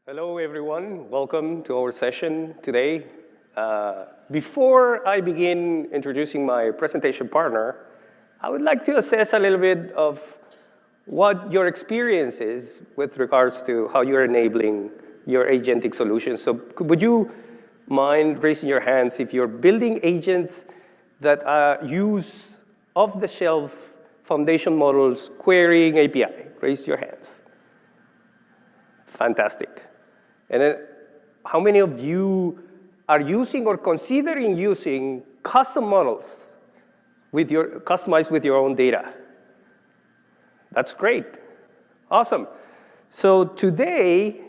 Hello, everyone. Welcome to our session today. Before I begin introducing my presentation partner, I would like to assess a little bit of what your experience is with regards to how you're enabling your agentic solutions. So would you mind raising your hands if you're building agents that use off-the-shelf foundation models querying API? Raise your hands. Fantastic. And then how many of you are using or considering using custom models customized with your own data? That's great. Awesome. So today,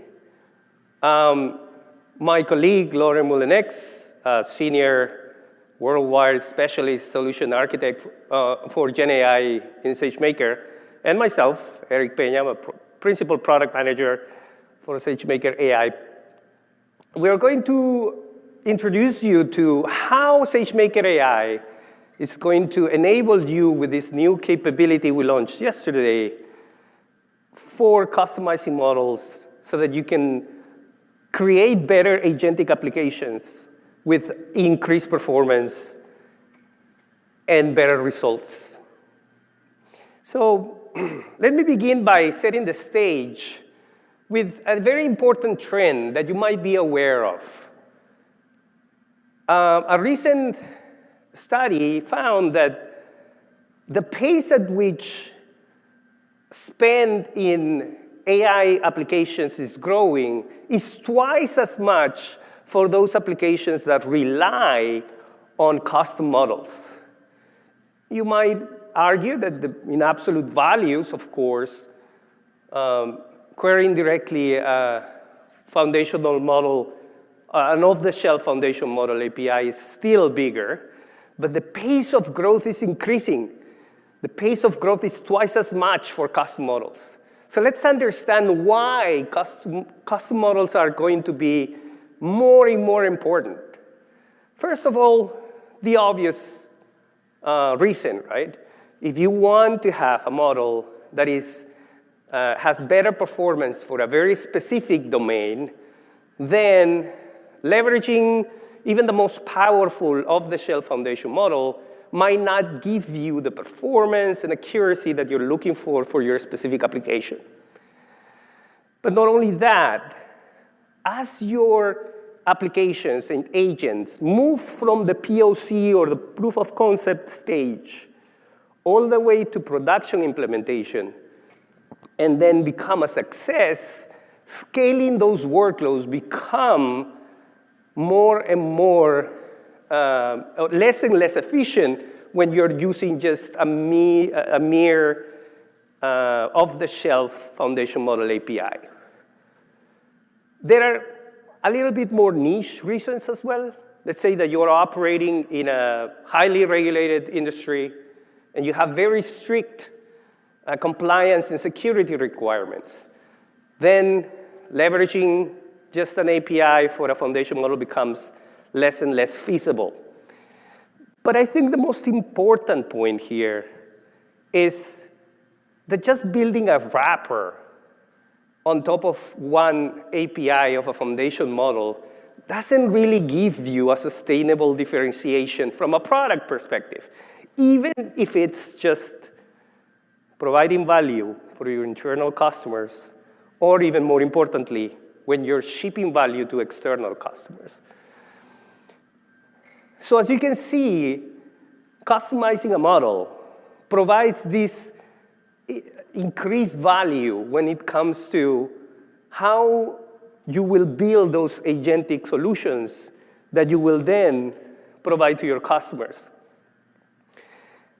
my colleague, Lauren Moulinex, senior worldwide specialist solution architect for GenAI in SageMaker, and myself, Eric Peña, I'm a principal product manager for SageMaker AI. We are going to introduce you to how SageMaker AI is going to enable you with this new capability we launched yesterday for customizing models so that you can create better agentic applications with increased performance and better results. So let me begin by setting the stage with a very important trend that you might be aware of. A recent study found that the pace at which spend in AI applications is growing is twice as much for those applications that rely on custom models. You might argue that in absolute values, of course, querying directly a foundational model, an off-the-shelf foundation model API is still bigger, but the pace of growth is increasing. The pace of growth is twice as much for custom models. So let's understand why custom models are going to be more and more important. First of all, the obvious reason, right? If you want to have a model that has better performance for a very specific domain, then leveraging even the most powerful off-the-shelf foundation model might not give you the performance and accuracy that you're looking for your specific application. But not only that, as your applications and agents move from the POC or the proof of concept stage all the way to production implementation, and then become a success, scaling those workloads become more and more, less and less efficient when you're using just a mere off-the-shelf foundation model API. There are a little bit more niche reasons as well. Let's say that you're operating in a highly regulated industry, and you have very strict compliance and security requirements. Then leveraging just an API for a foundation model becomes less and less feasible. But I think the most important point here is that just building a wrapper on top of one API of a foundation model doesn't really give you a sustainable differentiation from a product perspective, even if it's just providing value for your internal customers, or even more importantly, when you're shipping value to external customers. So as you can see, customizing a model provides this increased value when it comes to how you will build those agentic solutions that you will then provide to your customers.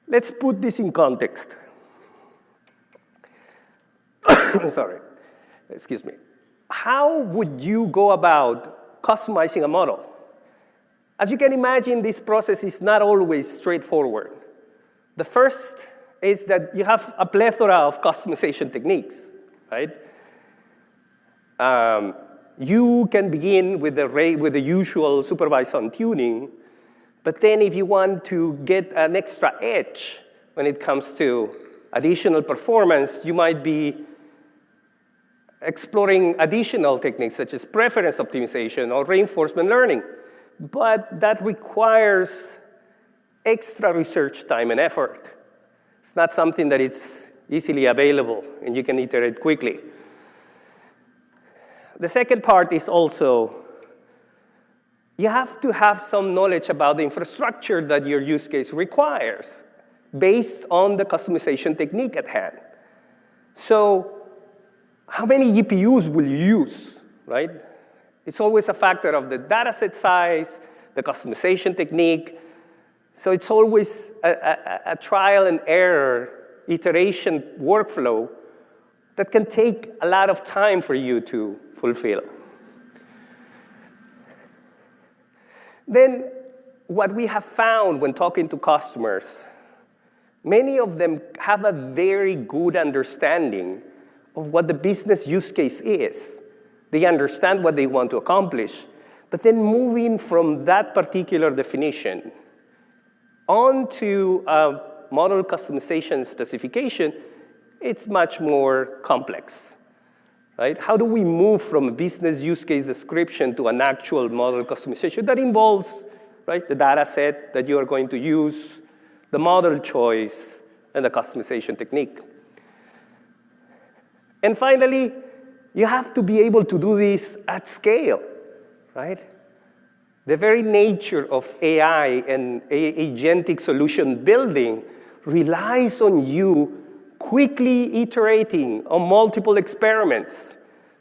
Let's put this in context. Sorry, excuse me. How would you go about customizing a model? As you can imagine, this process is not always straightforward. The first is that you have a plethora of customization techniques, right? You can begin with the usual supervised tuning, but then if you want to get an extra edge when it comes to additional performance, you might be exploring additional techniques such as preference optimization or reinforcement learning. But that requires extra research time and effort. It's not something that is easily available and you can iterate quickly. The second part is also you have to have some knowledge about the infrastructure that your use case requires based on the customization technique at hand. So how many GPUs will you use, right? It's always a factor of the dataset size, the customization technique. So it's always a trial and error iteration workflow that can take a lot of time for you to fulfill. Then what we have found when talking to customers, many of them have a very good understanding of what the business use case is. They understand what they want to accomplish, but then moving from that particular definition onto a model customization specification, it's much more complex, right? How do we move from a business use case description to an actual model customization that involves, right, the data set that you are going to use, the model choice, and the customization technique? And finally, you have to be able to do this at scale, right? The very nature of AI and agentic solution building relies on you quickly iterating on multiple experiments.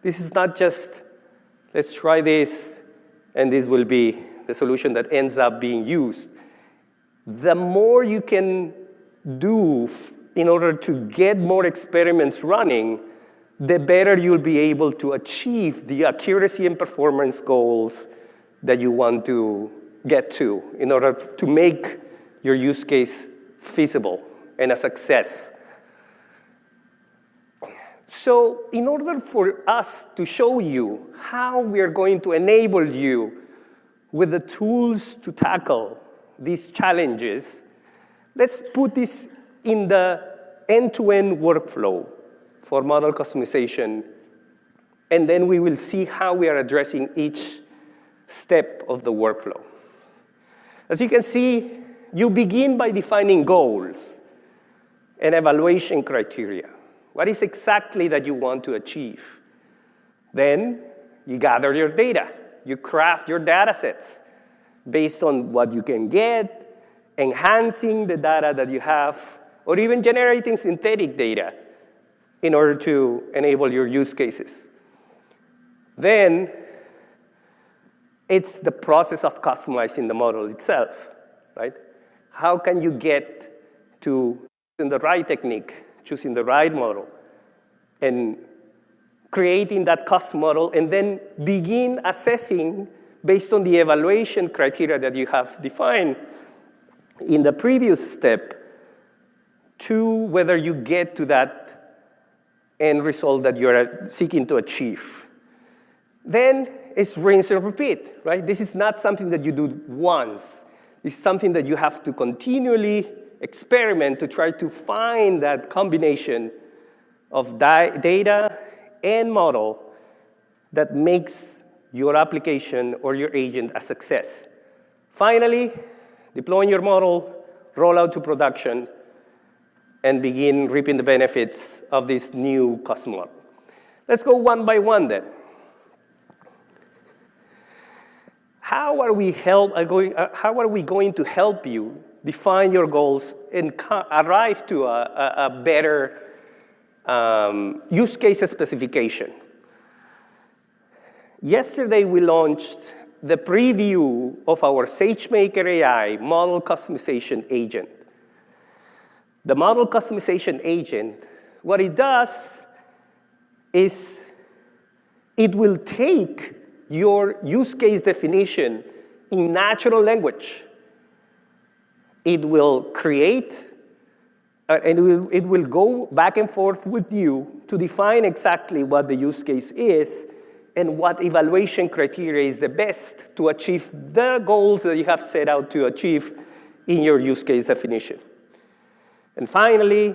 This is not just, let's try this, and this will be the solution that ends up being used. The more you can do in order to get more experiments running, the better you'll be able to achieve the accuracy and performance goals that you want to get to in order to make your use case feasible and a success. So in order for us to show you how we are going to enable you with the tools to tackle these challenges, let's put this in the end-to-end workflow for model customization, and then we will see how we are addressing each step of the workflow. As you can see, you begin by defining goals and evaluation criteria. What is exactly that you want to achieve? Then you gather your data. You craft your data sets based on what you can get, enhancing the data that you have, or even generating synthetic data in order to enable your use cases. Then it's the process of customizing the model itself, right? How can you get to choosing the right technique, choosing the right model, and creating that custom model, and then begin assessing based on the evaluation criteria that you have defined in the previous step to whether you get to that end result that you're seeking to achieve. Then it's rinse and repeat, right? This is not something that you do once. It's something that you have to continually experiment to try to find that combination of data and model that makes your application or your agent a success. Finally, deploying your model, roll out to production, and begin reaping the benefits of this new custom model. Let's go one by one then. How are we going to help you define your goals and arrive to a better use case specification? Yesterday, we launched the preview of our SageMaker AI model customization agent. The model customization agent, what it does is it will take your use case definition in natural language. It will create, and it will go back and forth with you to define exactly what the use case is and what evaluation criteria is the best to achieve the goals that you have set out to achieve in your use case definition. And finally,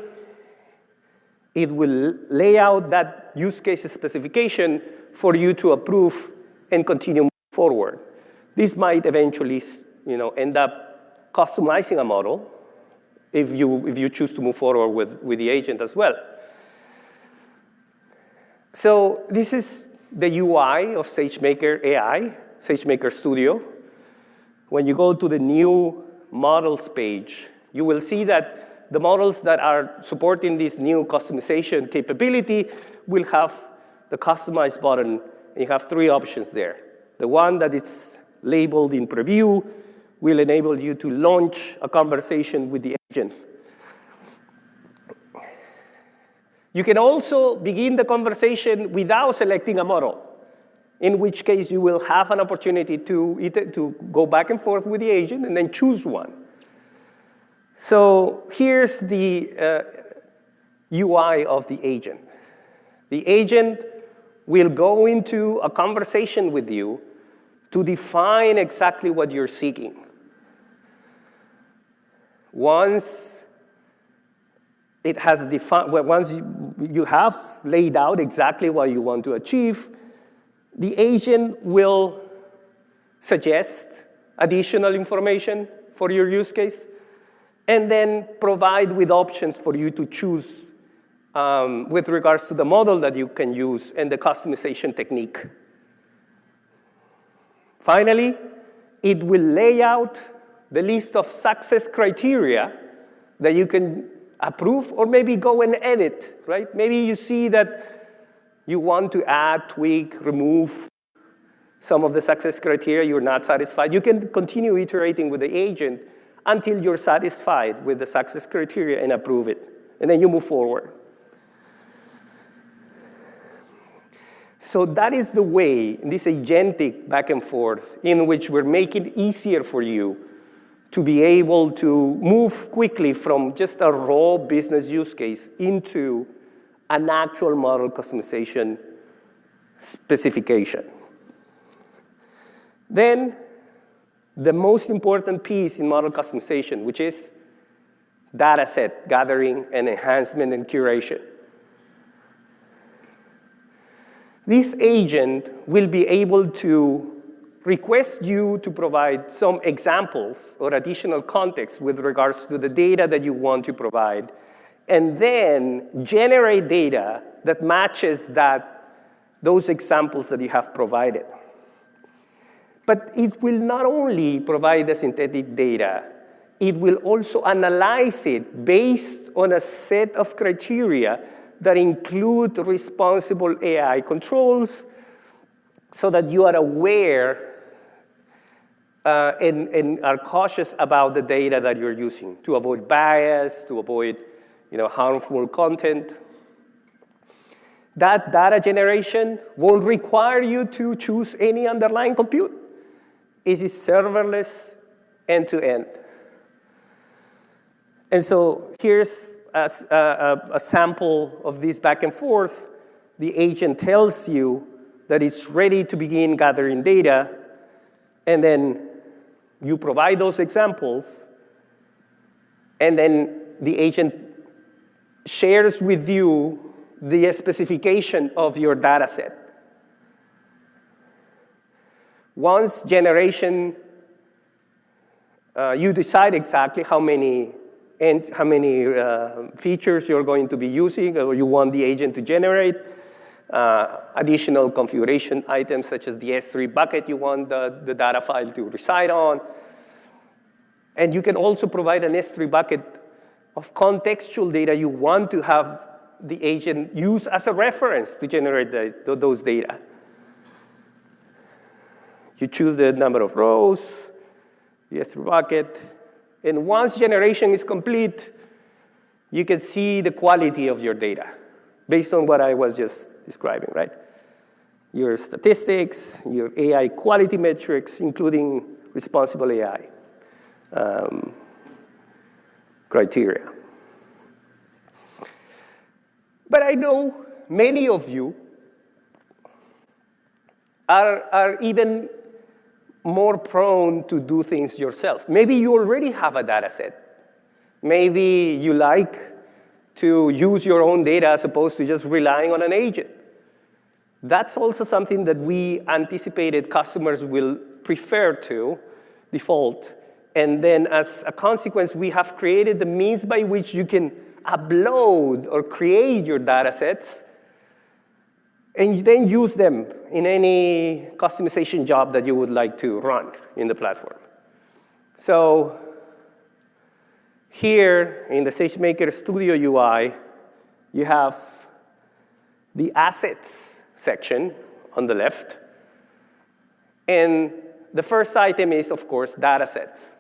It will lay out that use case specification for you to approve and continue forward. This might eventually end up customizing a model if you choose to move forward with the agent as well. So this is the UI of SageMaker AI, SageMaker Studio. When you go to the new models page, you will see that the models that are supporting this new customization capability will have the customize button. You have 3 options there. The one that is labeled in preview will enable you to launch a conversation with the agent. You can also begin the conversation without selecting a model, in which case you will have an opportunity to go back and forth with the agent and then choose one. So here's the UI of the agent. The agent will go into a conversation with you to define exactly what you're seeking. Once it has defined, once you have laid out exactly what you want to achieve, the agent will suggest additional information for your use case, and then provide with options for you to choose with regards to the model that you can use and the customization technique. Finally, it will lay out the list of success criteria that you can approve or maybe go and edit, right? Maybe you see that you want to add, tweak, remove some of the success criteria, you're not satisfied. You can continue iterating with the agent until you're satisfied with the success criteria and approve it. And then you move forward. So that is the way, this agentic back and forth, in which we're making it easier for you to be able to move quickly from just a raw business use case into an actual model customization specification. Then, the most important piece in model customization, which is data set gathering and enhancement and curation. This agent will be able to request you to provide some examples or additional context with regards to the data that you want to provide, and then generate data that matches those examples that you have provided. But it will not only provide the synthetic data, it will also analyze it based on a set of criteria that include responsible AI controls so that you are aware and are cautious about the data that you're using to avoid bias, to avoid harmful content. That data generation won't require you to choose any underlying compute. It is serverless end-to-end. And so here's a sample of this back and forth. The agent tells you that it's ready to begin gathering data, and then you provide those examples, and then the agent shares with you the specification of your data set. Once generation, you decide exactly how many features you're going to be using, or you want the agent to generate. Additional configuration items such as the S3 bucket you want the data file to reside on. And you can also provide an S3 bucket of contextual data you want to have the agent use as a reference to generate those data. You choose the number of rows, the S3 bucket, and once generation is complete, you can see the quality of your data based on what I was just describing, right? Your statistics, your AI quality metrics, including responsible AI criteria. But I know many of you are even more prone to do things yourself. Maybe you already have a data set. Maybe you like to use your own data as opposed to just relying on an agent. That's also something that we anticipated customers will prefer to default. And then as a consequence, we have created the means by which you can upload or create your data sets and then use them in any customization job that you would like to run in the platform. So here in the SageMaker Studio UI, you have the assets section on the left. And the first item is, of course, data sets.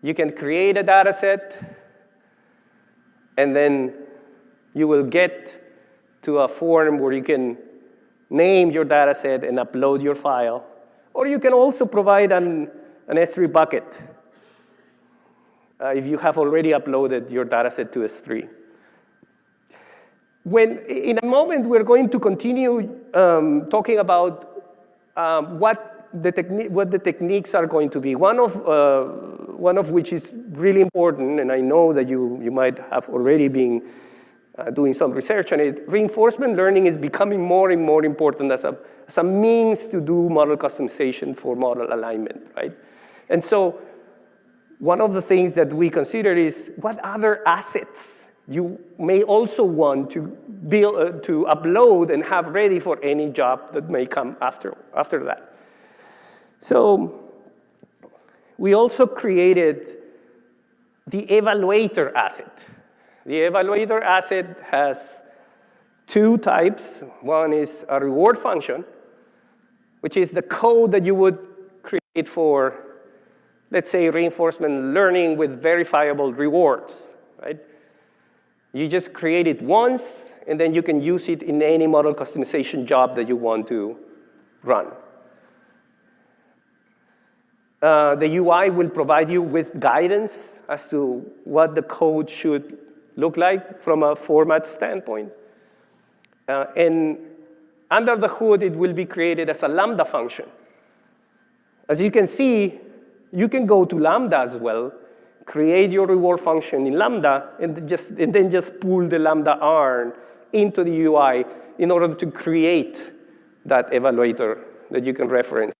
You can create a data set, and then you will get to a form where you can name your data set and upload your file. Or you can also provide an S3 bucket if you have already uploaded your data set to S3. In a moment, we're going to continue talking about what the techniques are going to be. One of which is really important, and I know that you might have already been doing some research on it. Reinforcement learning is becoming more and more important as a means to do model customization for model alignment, right? And so one of the things that we consider is what other assets you may also want to build, to upload and have ready for any job that may come after that. So we also created the evaluator asset. The evaluator asset has two types. One is a reward function, which is the code that you would create for, let's say, reinforcement learning with verifiable rewards, right? You just create it once, and then you can use it in any model customization job that you want to run. The UI will provide you with guidance as to what the code should look like from a format standpoint. And under the hood, it will be created as a Lambda function. As you can see, you can go to Lambda as well, create your reward function in Lambda, and then just pull the Lambda arm into the UI in order to create that evaluator that you can reference.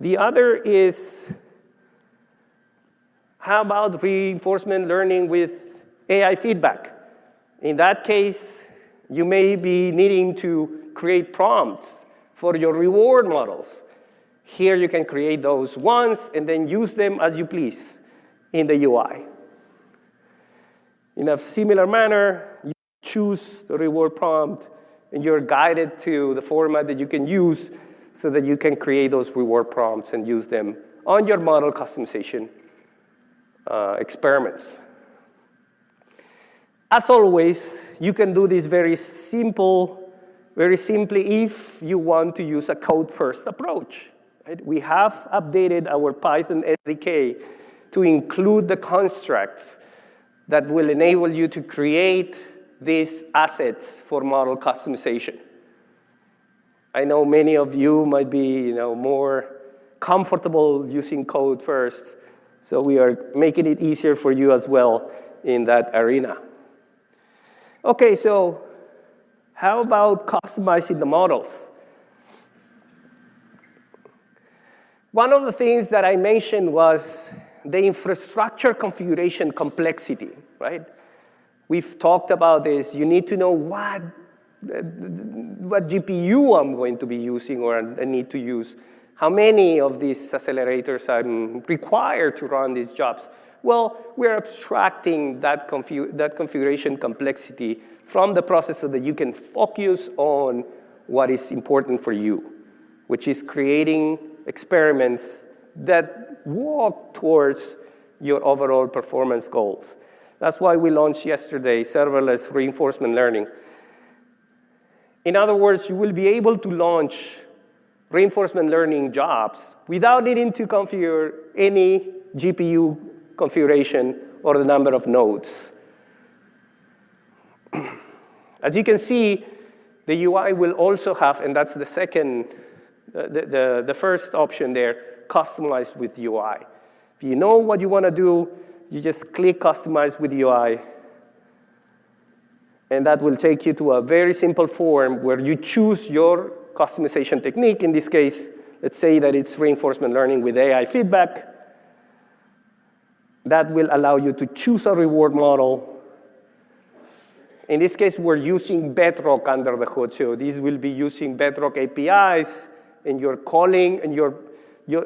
The other is, how about reinforcement learning with AI feedback? In that case, you may be needing to create prompts for your reward models. Here you can create those once and then use them as you please in the UI. In a similar manner, you choose the reward prompt and you're guided to the format that you can use so that you can create those reward prompts and use them on your model customization experiments. As always, you can do this very simply if you want to use a code-first approach. Right? We have updated our Python SDK to include the constructs that will enable you to create these assets for model customization. I know many of you might be more comfortable using code first, so we are making it easier for you as well in that arena. Okay, so how about customizing the models? One of the things that I mentioned was the infrastructure configuration complexity, right? We've talked about this. You need to know what GPU I'm going to be using or I need to use. How many of these accelerators I'm required to run these jobs? Well, we're abstracting that configuration complexity from the process so that you can focus on what is important for you, which is creating experiments that walk towards your overall performance goals. That's why we launched yesterday serverless reinforcement learning. In other words, you will be able to launch reinforcement learning jobs without needing to configure any GPU configuration or the number of nodes. As you can see, the UI will also have, and that's the second, the first option there, customized with UI. If you know what you want to do, you just click Customize with UI, And that will take you to a very simple form where you choose your customization technique. In this case, let's say that it's reinforcement learning with AI feedback. That will allow you to choose a reward model. In this case, we're using Bedrock under the hood. So these will be using Bedrock APIs, and you're calling, and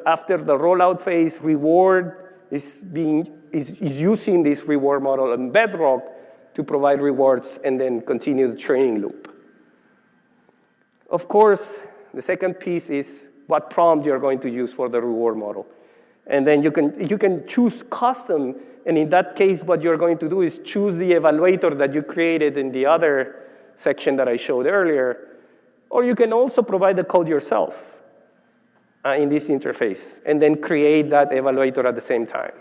after the rollout phase, reward is using this reward model in Bedrock to provide rewards and then continue the training loop. Of course, the second piece is what prompt you're going to use for the reward model. And then you can choose custom, and in that case, what you're going to do is choose the evaluator that you created in the other section that I showed earlier, or you can also provide the code yourself in this interface, and then create that evaluator at the same time.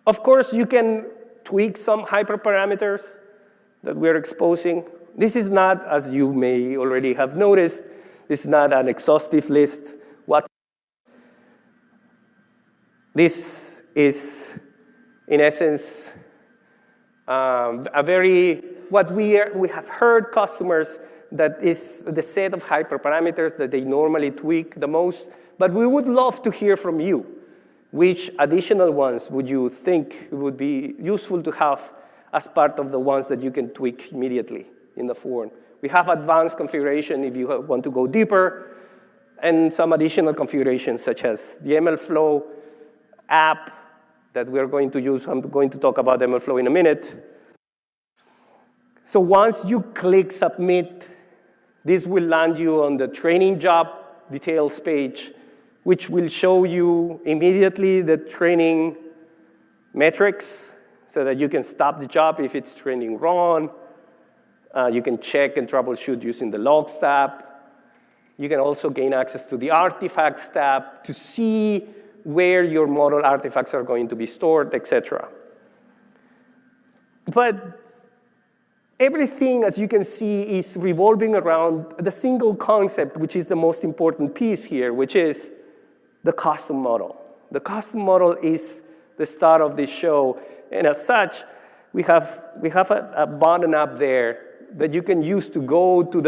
Of course, you can tweak some hyperparameters that we're exposing. This is not, as you may already have noticed, this is not an exhaustive list. This is, in essence, what we have heard customers that is the set of hyperparameters that they normally tweak the most. But we would love to hear from you. Which additional ones would you think would be useful to have as part of the ones that you can tweak immediately in the form? We have advanced configuration if you want to go deeper, and some additional configurations such as the MLflow app that we're going to use. I'm going to talk about MLflow in a minute. So once you click submit, this will land you on the training job details page, which will show you immediately the training metrics so that you can stop the job if it's training wrong. You can check and troubleshoot using the logs tab. You can also gain access to the artifacts tab to see where your model artifacts are going to be stored, etc. But everything, as you can see, is revolving around the single concept, which is the most important piece here, which is the custom model. The custom model is the star of this show. And as such, we have a button up there that you can use to go to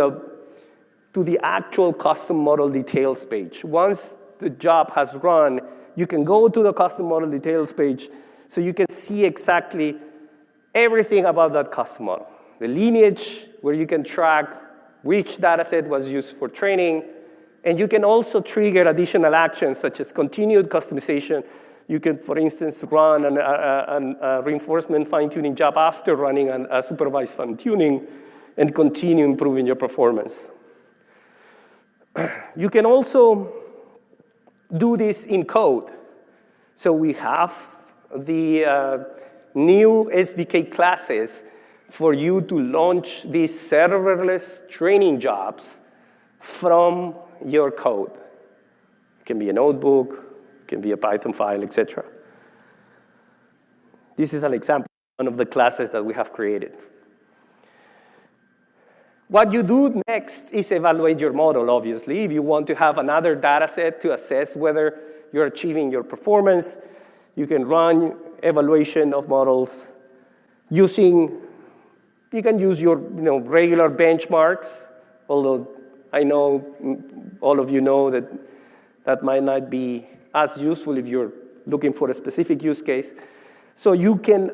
the actual custom model details page. Once the job has run, you can go to the custom model details page so you can see exactly everything about that custom model. The lineage, where you can track which data set was used for training. And you can also trigger additional actions, such as continued customization. You can, for instance, run a reinforcement fine-tuning job after running a supervised fine-tuning and continue improving your performance. You can also do this in code. So we have the new SDK classes for you to launch these serverless training jobs from your code. It can be a notebook, it can be a Python file, etc. This is an example of one of the classes that we have created. What you do next is evaluate your model, obviously. If you want to have another data set to assess whether you're achieving your performance, you can run evaluation of models using, you can use your regular benchmarks, although I know all of you know that that might not be as useful if you're looking for a specific use case. So you can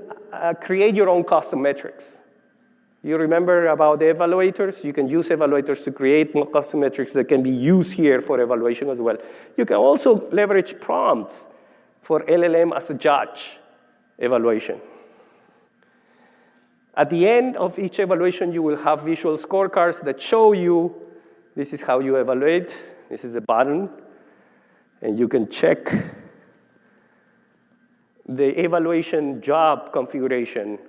create your own custom metrics. You remember about the evaluators? You can use evaluators to create more custom metrics that can be used here for evaluation as well. You can also leverage prompts for LLM as a judge evaluation. At the end of each evaluation, you will have visual scorecards that show you this is how you evaluate. This is the button. And you can check the evaluation job configuration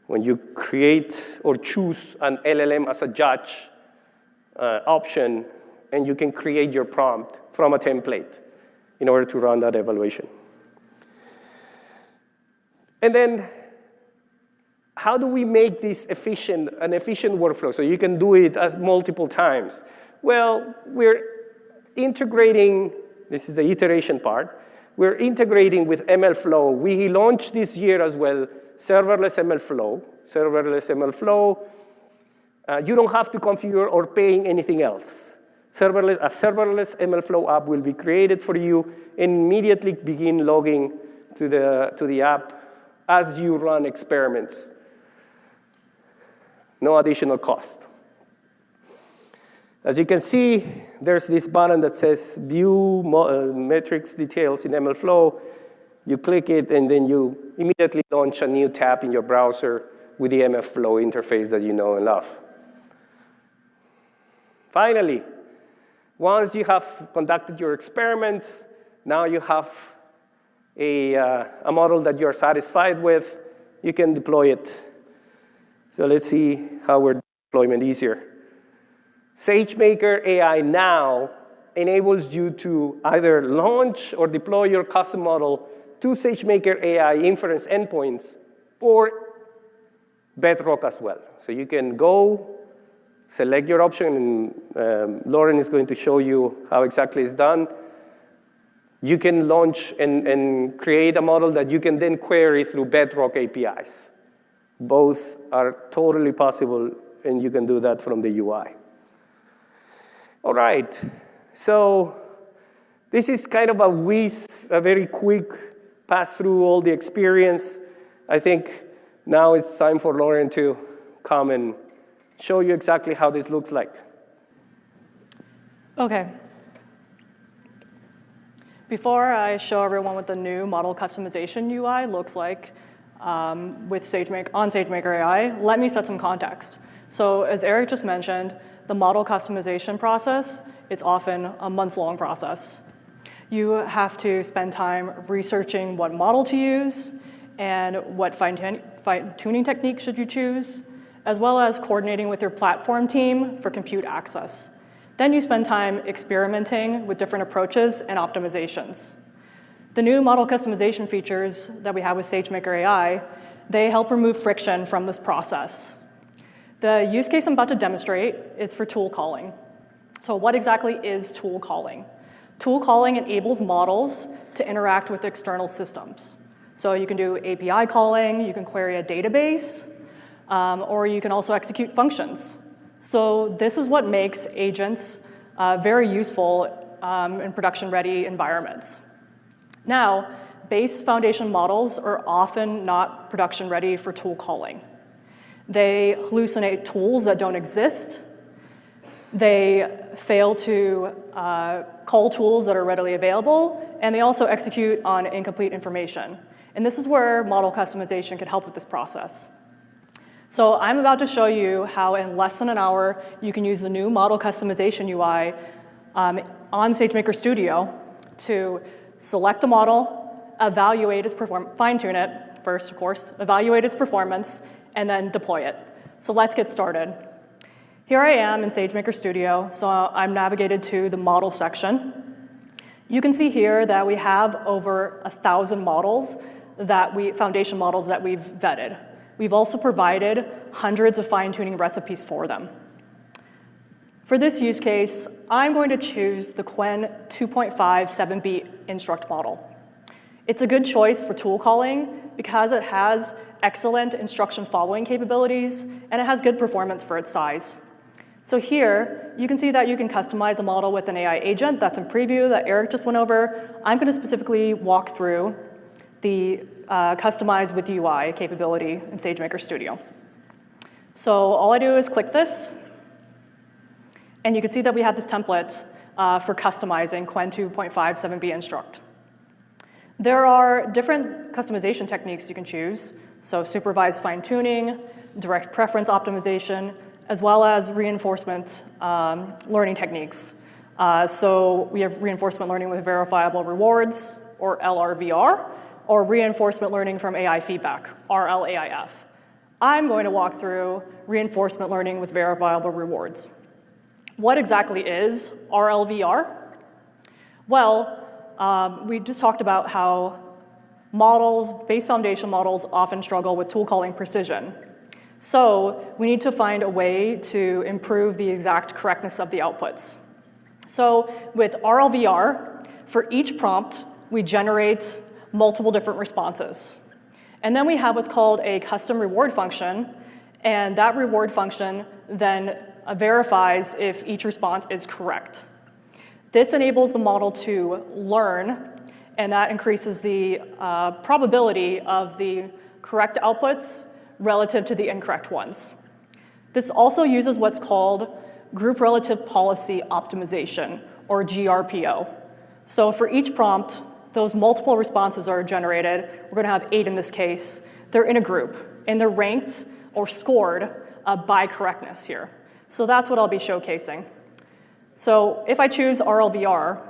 when you create or choose an LLM as a judge option, and you can create your prompt from a template in order to run that evaluation. And then how do we make this an efficient workflow so you can do it as multiple times? Well, we're integrating, this is the iteration part, we're integrating with MLflow. We launched this year as well serverless ML flow. Serverless ML flow, you don't have to configure or paying anything else. A serverless ML flow app will be created for you and immediately begin logging to the app as you run experiments. No additional cost. As you can see, there's this button that says View Metrics Details in ML Flow. You click it, and then you immediately launch a new tab in your browser with the ML Flow interface that you know and love. Finally, once you have conducted your experiments, now you have a model that you're satisfied with. You can deploy it. So let's see how we're deployment easier. SageMaker AI now enables you to either launch or deploy your custom model to SageMaker AI inference endpoints or Bedrock as well. So you can go, select your option, and Lauren is going to show you how exactly it's done. You can launch and create a model that you can then query through Bedrock APIs. Both are totally possible, and you can do that from the UI. All right, so this is kind of a very quick pass through all the experience. I think now it's time for Lauren to come and show you exactly how this looks like. Okay. Before I show everyone what the new model customization UI looks like with SageMaker AI, let me set some context. So as Eric just mentioned, the model customization process, it's often a months-long process. You have to spend time researching what model to use and what fine-tuning technique should you choose, as well as coordinating with your platform team for compute access. Then you spend time experimenting with different approaches and optimizations. The new model customization features that we have with SageMaker AI, they help remove friction from this process. The use case I'm about to demonstrate is for tool calling. So what exactly is tool calling? Tool calling enables models to interact with external systems. So you can do API calling, you can query a database, or you can also execute functions. So this is what makes agents very useful in production-ready environments. Now, base foundation models are often not production-ready for tool calling. They hallucinate tools that don't exist. They fail to call tools that are readily available, and they also execute on incomplete information. And this is where model customization can help with this process. So I'm about to show you how in less than an hour you can use the new model customization UI on SageMaker Studio to select a model, evaluate its performance, fine-tune it first, of course, evaluate its performance, and then deploy it. So let's get started. Here I am in SageMaker Studio, so I'm navigated to the model section. You can see here that we have over 1,000 models foundation models that we've vetted. We've also provided hundreds of fine-tuning recipes for them. For this use case, I'm going to choose the Qwen 2.5 7B instruct model. It's a good choice for tool calling because it has excellent instruction following capabilities, and it has good performance for its size. So here, you can see that you can customize a model with an AI agent that's in preview that Eric just went over. I'm going to specifically walk through the customize with UI capability in SageMaker Studio. So all I do is click this, and you can see that we have this template for customizing Qwen 2.5 7B instruct. There are different customization techniques you can choose, so supervised fine-tuning, direct preference optimization, as well as reinforcement learning techniques. So we have reinforcement learning with verifiable rewards, or LRVR, or reinforcement learning from AI feedback, RLAIF. I'm going to walk through reinforcement learning with verifiable rewards. What exactly is RLVR? Well, we just talked about how base foundation models often struggle with tool calling precision. So we need to find a way to improve the exact correctness of the outputs. So with RLVR, for each prompt, we generate multiple different responses. And then we have what's called a custom reward function, and that reward function then verifies if each response is correct. This enables the model to learn, and that increases the probability of the correct outputs relative to the incorrect ones. This also uses what's called group relative policy optimization, or GRPO. So for each prompt, those multiple responses are generated. We're going to have 8 in this case. They're in a group, and they're ranked or scored by correctness here. So that's what I'll be showcasing. So if I choose RLVR,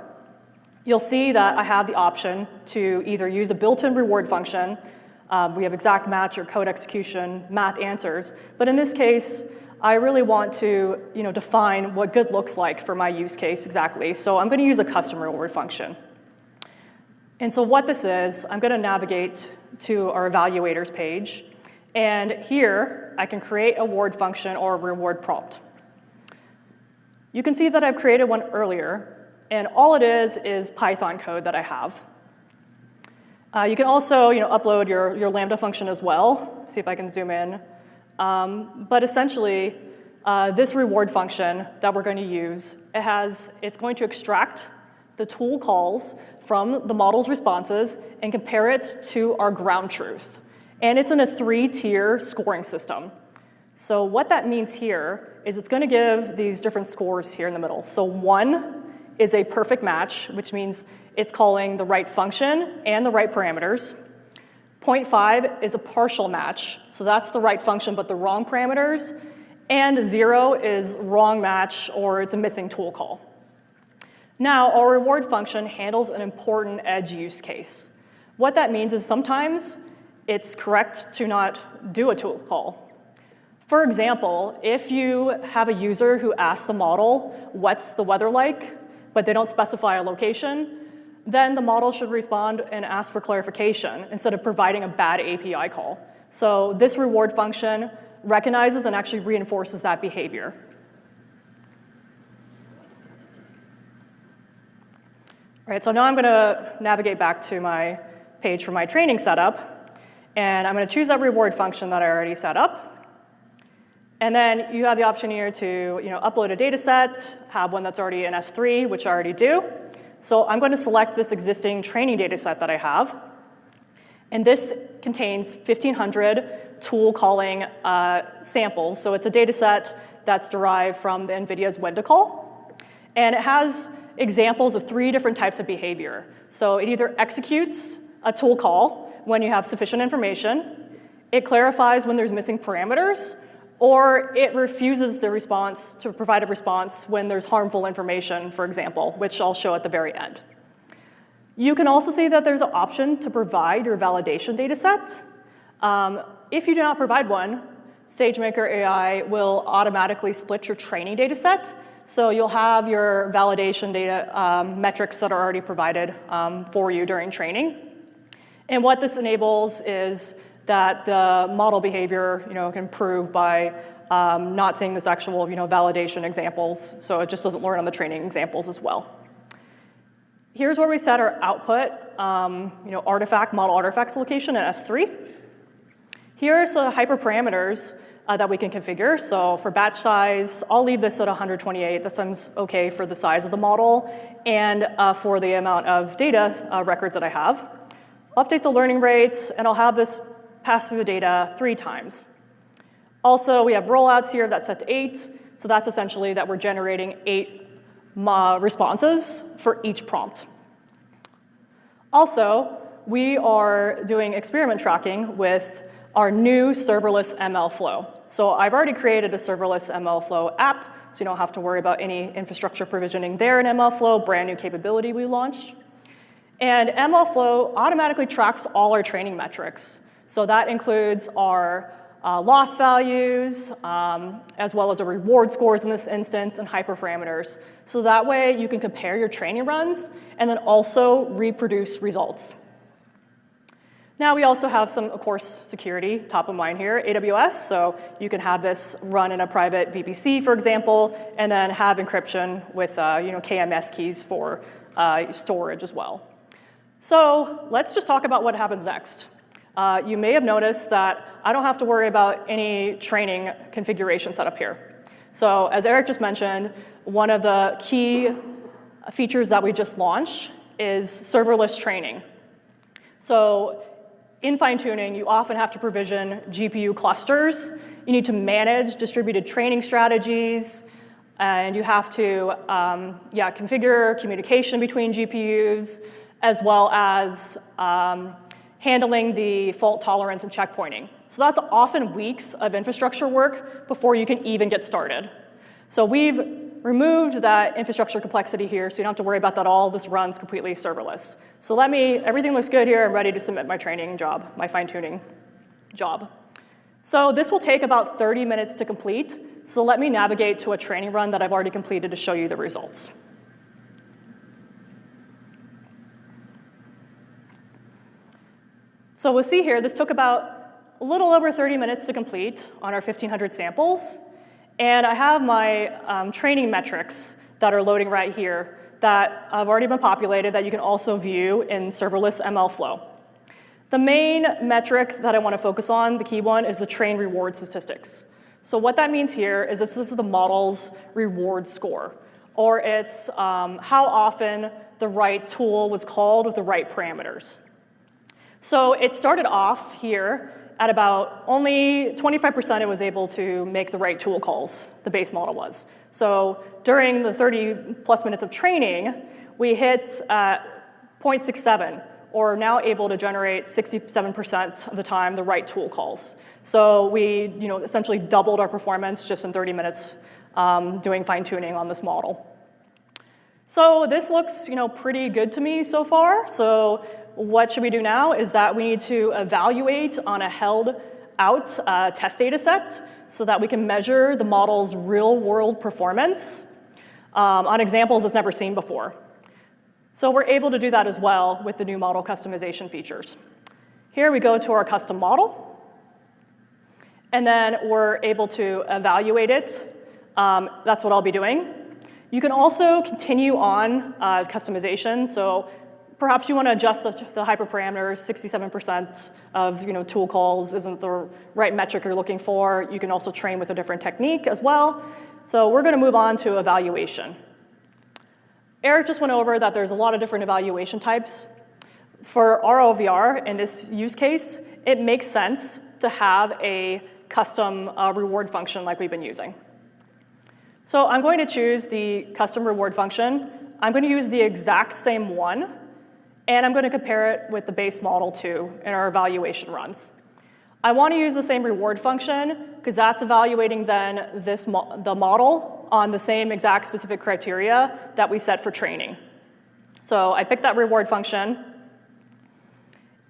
you'll see that I have the option to either use a built-in reward function. We have exact match or code execution, math answers. But in this case, I really want to define what good looks like for my use case exactly. So I'm going to use a custom reward function. And so what this is, I'm going to navigate to our evaluators page. And here, I can create a reward function or a reward prompt. You can see that I've created one earlier. And all it is Python code that I have. You can also upload your Lambda function as well. See if I can zoom in. But essentially, this reward function that we're going to use, it's going to extract the tool calls from the model's responses and compare it to our ground truth. And it's in a 3-tier scoring system. So what that means here is it's going to give these different scores here in the middle. So 1 is a perfect match, which means it's calling the right function and the right parameters. 0.5 is a partial match, so that's the right function but the wrong parameters. And 0 is wrong match, or it's a missing tool call. Now, our reward function handles an important edge use case. What that means is sometimes it's correct to not do a tool call. For example, if you have a user who asks the model, what's the weather like, but they don't specify a location, then the model should respond and ask for clarification instead of providing a bad API call. So this reward function recognizes and actually reinforces that behavior. All right, so now I'm going to navigate back to my page for my training setup, and I'm going to choose that reward function that I already set up. And then you have the option here to upload a data set, have one that's already in S3, which I already do. So I'm going to select this existing training data set that I have. And this contains 1,500 tool calling samples. So it's a data set that's derived from the NVIDIA's when to call. And it has examples of 3 different types of behavior. So it either executes a tool call when you have sufficient information, it clarifies when there's missing parameters, or it refuses the response to provide a response when there's harmful information, for example, which I'll show at the very end. You can also see that there's an option to provide your validation data set. If you do not provide one, SageMaker AI will automatically split your training data set. So you'll have your validation data metrics that are already provided for you during training. And what this enables is that the model behavior can improve by not seeing this actual validation examples, so it just doesn't learn on the training examples as well. Here's where we set our output model artifacts location in S3. Here's the hyperparameters that we can configure. So for batch size, I'll leave this at 128. That seems okay for the size of the model and for the amount of data records that I have. Update the learning rates, and I'll have this pass through the data 3 times. Also, we have rollouts here that's set to 8. So that's essentially that we're generating 8 responses for each prompt. Also, we are doing experiment tracking with our new serverless ML flow. So I've already created a serverless ML flow app, so you don't have to worry about any infrastructure provisioning there in ML flow, brand new capability we launched. And ML flow automatically tracks all our training metrics. So that includes our loss values, as well as our reward scores in this instance, and hyperparameters. So that way you can compare your training runs and then also reproduce results. Now we also have some, of course, security top of mind here, AWS. So you can have this run in a private VPC, for example, and then have encryption with KMS keys for storage as well. So let's just talk about what happens next. you may have noticed that I don't have to worry about any training configuration setup here. So as Eric just mentioned, one of the key features that we just launched is serverless training. So in fine-tuning, you often have to provision GPU clusters. You need to manage distributed training strategies, and you have to configure communication between GPUs, as well as handling the fault tolerance and checkpointing. So that's often weeks of infrastructure work before you can even get started. So we've removed that infrastructure complexity here, so you don't have to worry about that at all. This runs completely serverless. So everything looks good here. I'm ready to submit my training job, my fine-tuning job. So this will take about 30 minutes to complete. So let me navigate to a training run that I've already completed to show you the results. So we'll see here, this took about a little over 30 minutes to complete on our 1,500 samples. And I have my training metrics that are loading right here that have already been populated that you can also view in serverless ML flow. The main metric that I want to focus on, the key one, is the train reward statistics. So what that means here is this is the model's reward score, or it's how often the right tool was called with the right parameters. So it started off here at about only 25% it was able to make the right tool calls, the base model was. So during the 30 plus minutes of training, we hit 0.67, or now able to generate 67% of the time the right tool calls. So we essentially doubled our performance just in 30 minutes doing fine-tuning on this model. So this looks pretty good to me so far. So what should we do now is that we need to evaluate on a held-out test data set so that we can measure the model's real-world performance on examples it's never seen before. So we're able to do that as well with the new model customization features. Here we go to our custom model, and then we're able to evaluate it. That's what I'll be doing. You can also continue on customization. So perhaps you want to adjust the hyperparameters. 67% of tool calls isn't the right metric you're looking for. You can also train with a different technique as well. So we're going to move on to evaluation. Eric just went over that there's a lot of different evaluation types. For ROVR, in this use case, it makes sense to have a custom reward function like we've been using. So I'm going to choose the custom reward function. I'm going to use the exact same one, and I'm going to compare it with the base model too in our evaluation runs. I want to use the same reward function because that's evaluating then the model on the same exact specific criteria that we set for training. So I picked that reward function,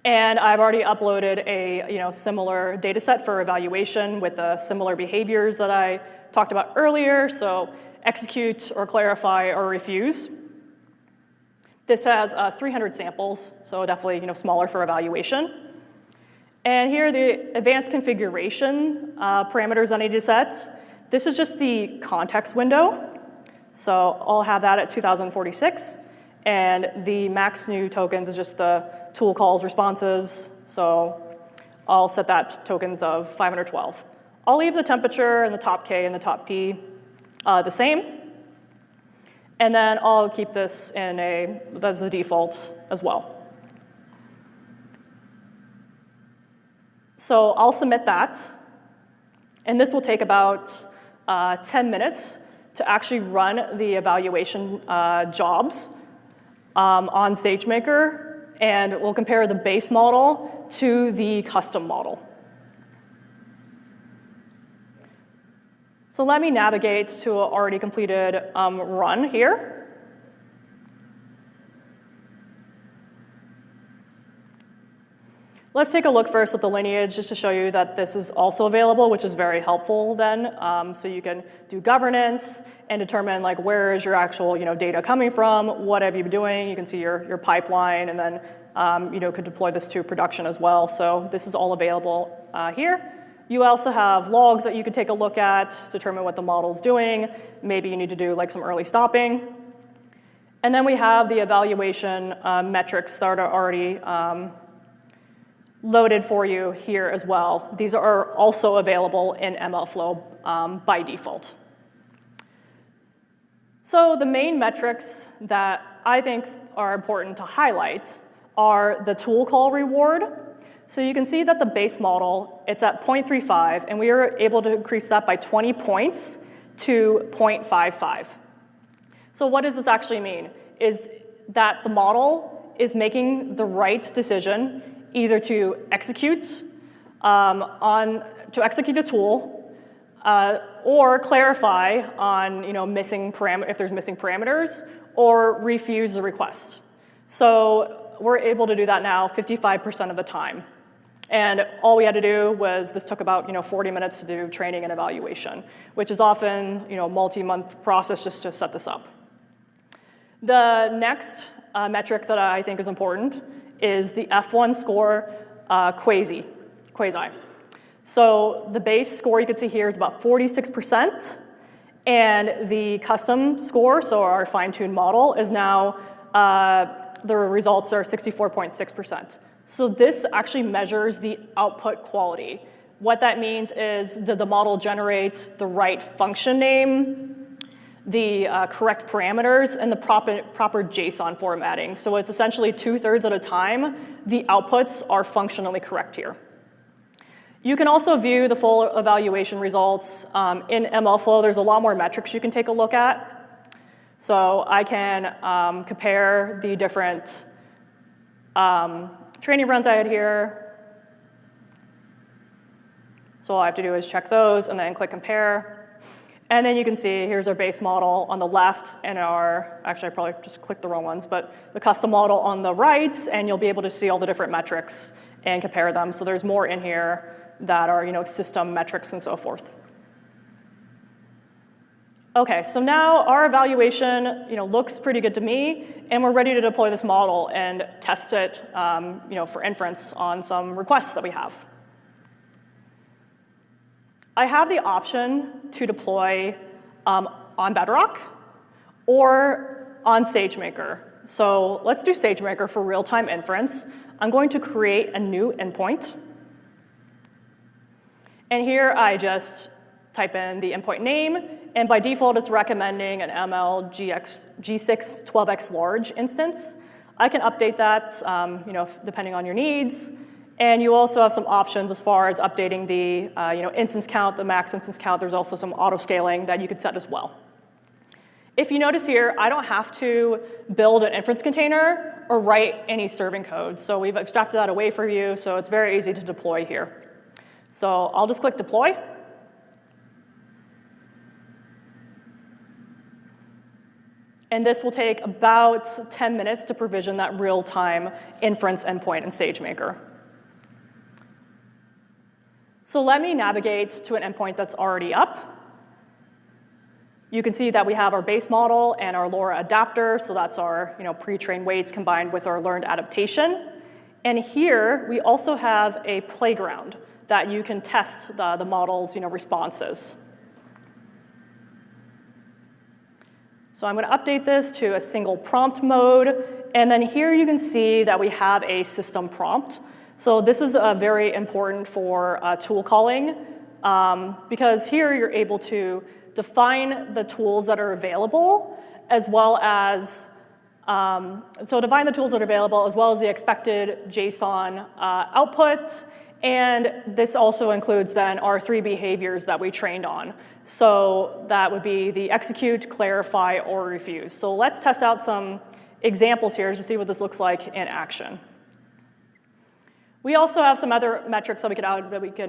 and I've already uploaded a similar data set for evaluation with the similar behaviors that I talked about earlier. So execute or clarify or refuse. This has 300 samples, so definitely smaller for evaluation. And here are the advanced configuration parameters I need to set. This is just the context window. So I'll have that at 2046. And the max new tokens is just the tool calls responses. So I'll set that tokens of 512. I'll leave the temperature and the top K and the top P the same. And then I'll keep this that's the default as well. So I'll submit that. And this will take about 10 minutes to actually run the evaluation jobs on SageMaker. And we'll compare the base model to the custom model. So let me navigate to an already completed run here. Let's take a look first at the lineage just to show you that this is also available, which is very helpful then. So you can do governance and determine where is your actual data coming from, what have you been doing. You can see your pipeline, and then could deploy this to production as well. So this is all available here. You also have logs that you could take a look at, determine what the model's doing. Maybe you need to do some early stopping. And then we have the evaluation metrics that are already loaded for you here as well. These are also available in MLflow by default. So the main metrics that I think are important to highlight are the tool call reward. So you can see that the base model, it's at 0.35, and we are able to increase that by 20 points to 0.55. So what does this actually mean? Is that the model is making the right decision either to execute a tool or clarify on if there's missing parameters, or refuse the request. So we're able to do that now 55% of the time. And all we had to do was, this took about 40 minutes to do training and evaluation, which is often a multi-month process just to set this up. The next metric that I think is important is the F1 score quasi. So the base score you can see here is about 46%, and the custom score, so our fine-tuned model, is now, the results are 64.6%. So this actually measures the output quality. What that means is, did the model generate the right function name, the correct parameters, and the proper JSON formatting? So it's essentially 2/3 of the time, the outputs are functionally correct here. You can also view the full evaluation results. In MLflow, there's a lot more metrics you can take a look at. So I can compare the different training runs I had here. So all I have to do is check those and then click compare. And then you can see here's our base model on the left and actually I probably just clicked the wrong ones, but the custom model on the right, and you'll be able to see all the different metrics and compare them. So there's more in here that are system metrics and so forth. Okay, so now our evaluation looks pretty good to me, and we're ready to deploy this model and test it for inference on some requests that we have. I have the option to deploy on Bedrock or on SageMaker. So let's do SageMaker for real-time inference. I'm going to create a new endpoint. And here I just type in the endpoint name, and by default it's recommending an ML G6 12x large instance. I can update that depending on your needs. And you also have some options as far as updating the instance count, the max instance count. There's also some auto-scaling that you could set as well. If you notice here, I don't have to build an inference container or write any serving code. So we've extracted that away for you, so it's very easy to deploy here. So I'll just click deploy. And this will take about 10 minutes to provision that real-time inference endpoint in SageMaker. So let me navigate to an endpoint that's already up. You can see that we have our base model and our LoRa adapter, so that's our pre-trained weights combined with our learned adaptation. And here we also have a playground that you can test the model's responses. So I'm going to update this to a single prompt mode, and then here you can see that we have a system prompt. So this is very important for tool calling, because here you're able to define the tools that are available, as well as define the tools that are available, as well as the expected JSON output. And this also includes then our 3 behaviors that we trained on. So that would be the execute, clarify, or refuse. So let's test out some examples here to see what this looks like in action. We also have some other metrics that we can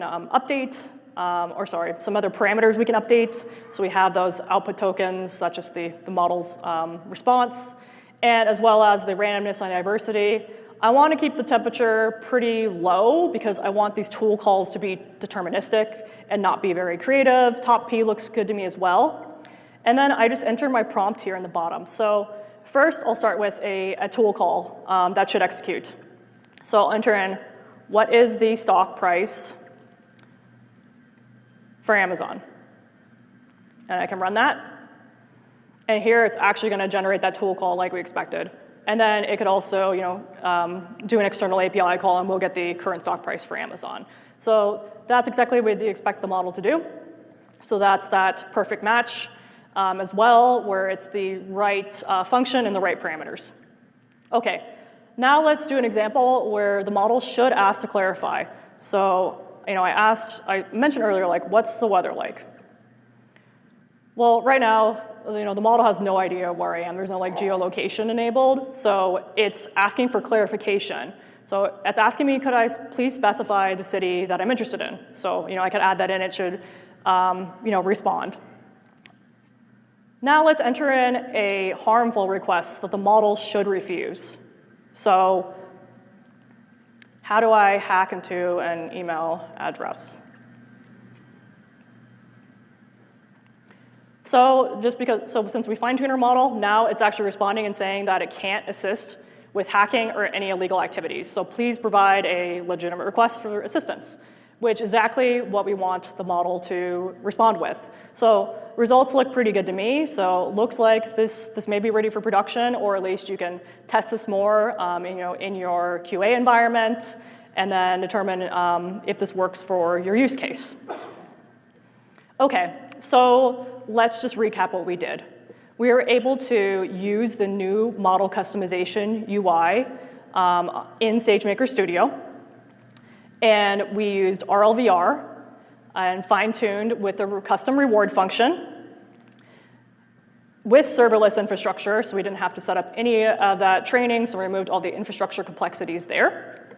update, some other parameters we can update. So we have those output tokens, such as the model's response, and as well as the randomness and diversity. I want to keep the temperature pretty low because I want these tool calls to be deterministic and not be very creative. Top P looks good to me as well. And then I just enter my prompt here in the bottom. So first, I'll start with a tool call that should execute. So I'll enter in, what is the stock price for Amazon? And I can run that. And here, it's actually going to generate that tool call like we expected. And then it could also do an external API call, and we'll get the current stock price for Amazon. So that's exactly what we expect the model to do. So that's that perfect match as well, where it's the right function and the right parameters. OK, now let's do an example where the model should ask to clarify. So I mentioned earlier, like, what's the weather like? Well, right now, the model has no idea where I am. There's no geolocation enabled, so it's asking for clarification. So it's asking me, could I please specify the city that I'm interested in? So I could add that in. It should respond. Now let's enter in a harmful request that the model should refuse. So how do I hack into an email address? So since we fine-tuned our model, now it's actually responding and saying that it can't assist with hacking or any illegal activities. So please provide a legitimate request for assistance, which is exactly what we want the model to respond with. So results look pretty good to me. So looks like this may be ready for production, or at least you can test this more in your QA environment, and then determine if this works for your use case. OK, so let's just recap what we did. We were able to use the new model customization UI in SageMaker Studio. And we used RLVR and fine-tuned with the custom reward function with serverless infrastructure, so we didn't have to set up any of that training, so we removed all the infrastructure complexities there.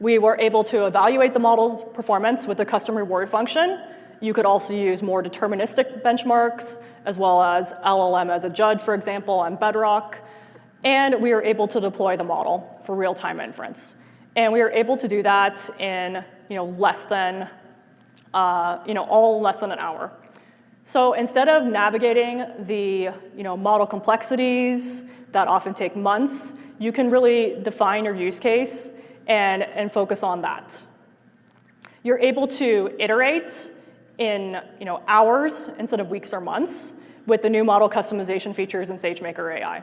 We were able to evaluate the model's performance with the custom reward function. You could also use more deterministic benchmarks, as well as LLM as a judge, for example, on Bedrock. And we were able to deploy the model for real-time inference. And we were able to do that in less than an hour. So instead of navigating the model complexities that often take months, you can really define your use case and focus on that. You're able to iterate in hours instead of weeks or months with the new model customization features in SageMaker AI.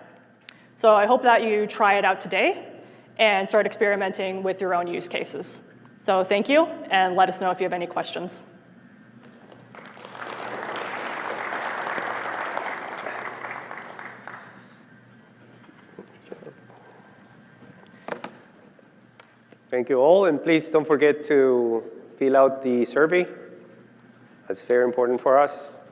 So I hope that you try it out today and start experimenting with your own use cases. So thank you, and let us know if you have any questions. Thank you all, and please don't forget to fill out the survey. That's very important for us.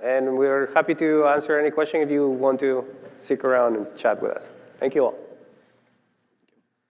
And we're happy to answer any question if you want to stick around and chat with us. Thank you all.